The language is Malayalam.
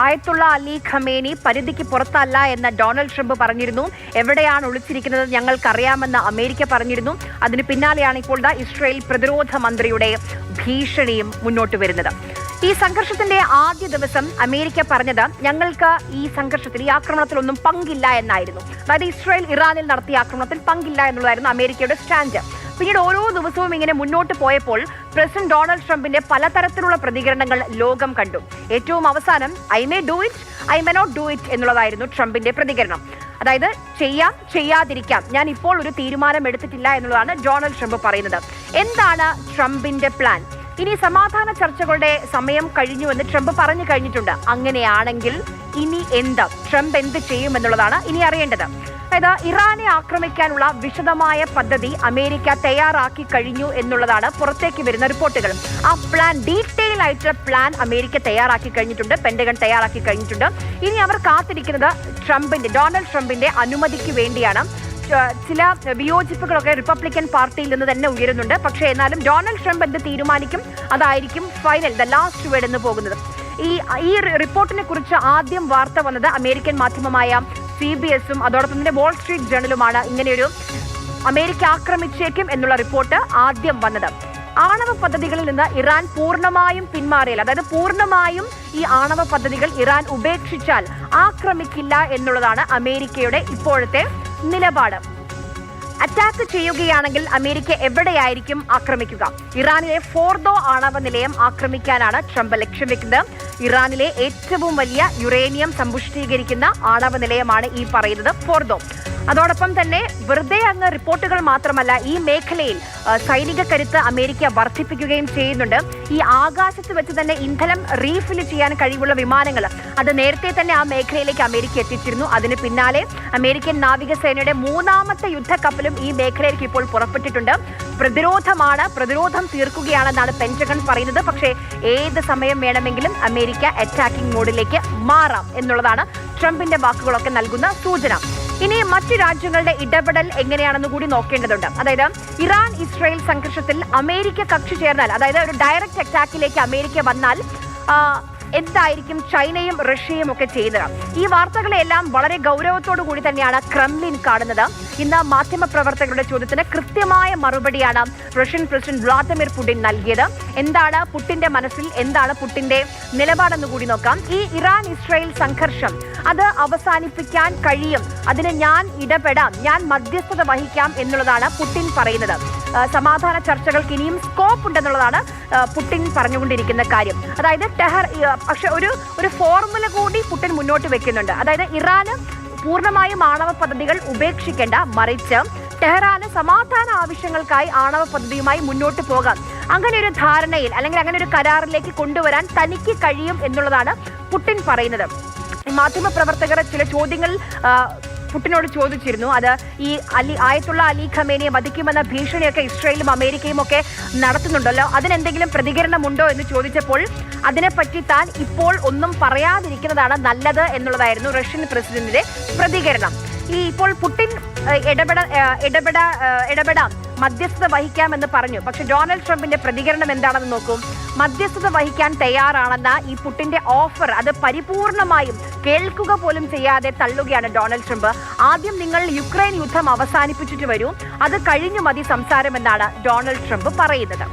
ആയത്തുള്ള അലി ഖമേനി പരിധിക്ക് പുറത്തല്ല എന്ന് ഡൊണാൾഡ് ട്രംപ് പറഞ്ഞിരുന്നു. എവിടെയാണ് ഒളിച്ചിരിക്കുന്നത് ഞങ്ങൾക്കറിയാമെന്ന് അമേരിക്ക പറഞ്ഞിരുന്നു. അതിന് പിന്നാലെയാണ് ഇപ്പോൾ ഇസ്രായേൽ പ്രതിരോധ മന്ത്രിയുടെ ഭീഷണിയും മുന്നോട്ട് വരുന്നത്. ഈ സംഘർഷത്തിന്റെ ആദ്യ ദിവസം അമേരിക്ക പറഞ്ഞത് ഞങ്ങൾക്ക് ഈ സംഘർഷത്തിൽ ഈ ആക്രമണത്തിലൊന്നും പങ്കില്ല എന്നായിരുന്നു. അതായത് ഇസ്രായേൽ ഇറാനിൽ നടത്തിയ ആക്രമണത്തിൽ പങ്കില്ല എന്നുള്ളതായിരുന്നു അമേരിക്കയുടെ സ്റ്റാൻഡ്. പിന്നീട് ഓരോ ദിവസവും ഇങ്ങനെ മുന്നോട്ട് പോയപ്പോൾ പ്രസിഡന്റ് ഡൊണാൾഡ് ട്രംപിന്റെ പലതരത്തിലുള്ള പ്രതികരണങ്ങൾ ലോകം കണ്ടു. ഏറ്റവും അവസാനം I may do it, I may not do it എന്നുള്ളതായിരുന്നു ട്രംപിന്റെ പ്രതികരണം. അതായത് ചെയ്യാം, ചെയ്യാതിരിക്കാം, ഞാൻ ഇപ്പോൾ ഒരു തീരുമാനം എടുത്തിട്ടില്ല എന്നുള്ളതാണ് ഡൊണാൾഡ് ട്രംപ് പറയുന്നത്. എന്താണ് ട്രംപിന്റെ പ്ലാൻ? ഇനി സമാധാന ചർച്ചകളുടെ സമയം കഴിഞ്ഞുവെന്ന് ട്രംപ് പറഞ്ഞു കഴിഞ്ഞിട്ടുണ്ട്. അങ്ങനെയാണെങ്കിൽ ഇനി ട്രംപ് എന്ത് ചെയ്യുമെന്നുള്ളതാണ് ഇനി അറിയേണ്ടത്. അതായത് ഇറാനെ ആക്രമിക്കാനുള്ള വിശദമായ പദ്ധതി അമേരിക്ക തയ്യാറാക്കി കഴിഞ്ഞു എന്നുള്ളതാണ് പുറത്തേക്ക് വരുന്ന റിപ്പോർട്ടുകൾ. ആ പ്ലാൻ, ഡീറ്റെയിൽ ആയിട്ടുള്ള പ്ലാൻ അമേരിക്ക തയ്യാറാക്കി കഴിഞ്ഞിട്ടുണ്ട്, പെന്റഗൺ തയ്യാറാക്കി കഴിഞ്ഞിട്ടുണ്ട്. ഇനി അവർ കാത്തിരിക്കുന്നത് ഡൊണാൾഡ് ട്രംപിന്റെ അനുമതിക്ക് വേണ്ടിയാണ്. ചില വിയോജിപ്പുകളൊക്കെ റിപ്പബ്ലിക്കൻ പാർട്ടിയിൽ നിന്ന് തന്നെ ഉയരുന്നുണ്ട്. പക്ഷേ എന്നാലും ഡൊണാൾഡ് ട്രംപ് എന്ത് തീരുമാനിക്കും അതായിരിക്കും ഫൈനൽ, ദ ലാസ്റ്റ് വേർഡ് എന്ന് പോകുന്നത്. ഈ റിപ്പോർട്ടിനെ കുറിച്ച് ആദ്യം വാർത്ത വന്നത് അമേരിക്കൻ മാധ്യമമായ CBS-ഉം അതോടൊപ്പം തന്നെ വാൾ സ്ട്രീറ്റ് ജേണലുമാണ് ഇങ്ങനെയൊരു അമേരിക്ക ആക്രമിച്ചേക്കും എന്നുള്ള റിപ്പോർട്ട് ആദ്യം വന്നത്. ആണവ പദ്ധതികളിൽ നിന്ന് ഇറാൻ പൂർണ്ണമായും പിന്മാറിയാൽ, അതായത് പൂർണ്ണമായും ഈ ആണവ പദ്ധതികൾ ഇറാൻ ഉപേക്ഷിച്ചാൽ ആക്രമിക്കില്ല എന്നുള്ളതാണ് അമേരിക്കയുടെ ഇപ്പോഴത്തെ നിലപാട്. അറ്റാക്ക് ചെയ്യുകയാണെങ്കിൽ അമേരിക്ക എവിടെയായിരിക്കും ആക്രമിക്കുക? ഇറാനിലെ ഫോർദോ ആണവ നിലയം ആക്രമിക്കാനാണ് ട്രംപ് ലക്ഷ്യം വെക്കുന്നത്. ഇറാനിലെ ഏറ്റവും വലിയ യുറേനിയം സമ്പുഷ്ടീകരിക്കുന്ന ആണവ നിലയമാണ് ഈ പറയുന്നത് ഫോർദോ. അതോടൊപ്പം തന്നെ വെറുതെ അങ്ങ് റിപ്പോർട്ടുകൾ മാത്രമല്ല, ഈ മേഖലയിൽ സൈനിക കരുത്ത് അമേരിക്ക വർദ്ധിപ്പിക്കുകയും ചെയ്യുന്നുണ്ട്. ഈ ആകാശത്ത് വെച്ച് തന്നെ ഇന്ധനം റീഫിൽ ചെയ്യാൻ കഴിവുള്ള വിമാനങ്ങൾ അത് നേരത്തെ തന്നെ ആ മേഖലയിലേക്ക് അമേരിക്ക എത്തിച്ചിരുന്നു. അതിന് പിന്നാലെ അമേരിക്കൻ നാവികസേനയുടെ 3ാമത്തെ യുദ്ധക്കപ്പലും ഈ മേഖലയിലേക്ക് ഇപ്പോൾ പുറപ്പെട്ടിട്ടുണ്ട്. പ്രതിരോധം തീർക്കുകയാണെന്നാണ് പെന്റഗൺ പറയുന്നത്. പക്ഷേ ഏത് സമയം വേണമെങ്കിലും അമേരിക്ക അറ്റാക്കിംഗ് മോഡിലേക്ക് മാറാം എന്നുള്ളതാണ് ട്രംപിന്റെ വാക്കുകളൊക്കെ നൽകുന്ന സൂചന. ഇനി മറ്റു രാജ്യങ്ങളുടെ ഇടപെടൽ എങ്ങനെയാണെന്ന് കൂടി നോക്കേണ്ടതുണ്ട്. അതായത് ഇറാൻ ഇസ്രായേൽ സംഘർഷത്തിൽ അമേരിക്ക കക്ഷി ചേർന്നാൽ, അതായത് ഒരു ഡയറക്റ്റ് അറ്റാക്കിലേക്ക് അമേരിക്ക വന്നാൽ എന്തായിരിക്കും ചൈനയും റഷ്യയും ഒക്കെ ചെയ്യുന്നത്? ഈ വാർത്തകളെല്ലാം വളരെ ഗൗരവത്തോടു കൂടി തന്നെയാണ് ക്രെംലിൻ കാണുന്നത്. ഇന്ന് മാധ്യമപ്രവർത്തകരുടെ ചോദ്യത്തിന് കൃത്യമായ മറുപടിയാണ് റഷ്യൻ പ്രസിഡന്റ് വ്ളാദിമിർ പുടിൻ നൽകിയത്. എന്താണ് പുടിന്റെ മനസ്സിൽ, എന്താണ് പുടിന്റെ നിലപാടെന്ന് കൂടി നോക്കാം. ഈ ഇറാൻ ഇസ്രായേൽ സംഘർഷം അത് അവസാനിപ്പിക്കാൻ കഴിയും, അതിന് ഞാൻ ഇടപെടാം, ഞാൻ മധ്യസ്ഥത വഹിക്കാം എന്നുള്ളതാണ് പുടിൻ പറയുന്നത്. സമാധാന ചർച്ചകൾക്ക് ഇനിയും സ്കോപ്പ് ഉണ്ടെന്നുള്ളതാണ് പുടിൻ പറഞ്ഞുകൊണ്ടിരിക്കുന്ന കാര്യം. അതായത് പക്ഷെ ഒരു ഫോർമുല കൂടി പുടിൻ മുന്നോട്ട് വെക്കുന്നുണ്ട്. അതായത് ഇറാന് പൂർണ്ണമായും ആണവ പദ്ധതികൾ ഉപേക്ഷിക്കേണ്ട, മറിച്ച് ടെഹ്റാന് സമാധാന ആവശ്യങ്ങൾക്കായി ആണവ പദ്ധതിയുമായി മുന്നോട്ട് പോകാം. അങ്ങനെ ഒരു ധാരണയിൽ അല്ലെങ്കിൽ അങ്ങനെ ഒരു കരാറിലേക്ക് കൊണ്ടുവരാൻ തനിക്ക് കഴിയും എന്നുള്ളതാണ് പുടിൻ പറയുന്നത്. മാധ്യമപ്രവർത്തകർ ചില ചോദ്യങ്ങൾ പുടിനോട് ചോദിച്ചിരുന്നു. അത് ഈ ആയത്തുള്ള അലി ഖമേനിയെ വധിക്കുമെന്ന ഭീഷണിയൊക്കെ ഇസ്രായേലും അമേരിക്കയും ഒക്കെ നടത്തുന്നുണ്ടല്ലോ, അതിനെന്തെങ്കിലും പ്രതികരണമുണ്ടോ എന്ന് ചോദിച്ചപ്പോൾ അതിനെപ്പറ്റി താൻ ഇപ്പോൾ ഒന്നും പറയാതിരിക്കുന്നതാണ് നല്ലത് എന്നുള്ളതായിരുന്നു റഷ്യൻ പ്രസിഡന്റിന്റെ പ്രതികരണം. ഇപ്പോൾ പുടിൻ ഇടപെടാം, മധ്യസ്ഥത വഹിക്കാമെന്ന് പറഞ്ഞു. പക്ഷെ ഡൊണാൾഡ് ട്രംപിന്റെ പ്രതികരണം എന്താണെന്ന് നോക്കൂ. മധ്യസ്ഥത വഹിക്കാൻ തയ്യാറാണെന്ന ഈ പുടിന്റെ ഓഫർ അത് പരിപൂർണമായും കേൾക്കുക പോലും ചെയ്യാതെ തള്ളുകയാണ് ഡൊണാൾഡ് ട്രംപ്. ആദ്യം നിങ്ങൾ യുക്രൈൻ യുദ്ധം അവസാനിപ്പിച്ചിട്ട് വരൂ, അത് കഴിഞ്ഞു മതി സംസാരമെന്നാണ് ഡൊണാൾഡ് ട്രംപ് പറയുന്നത്.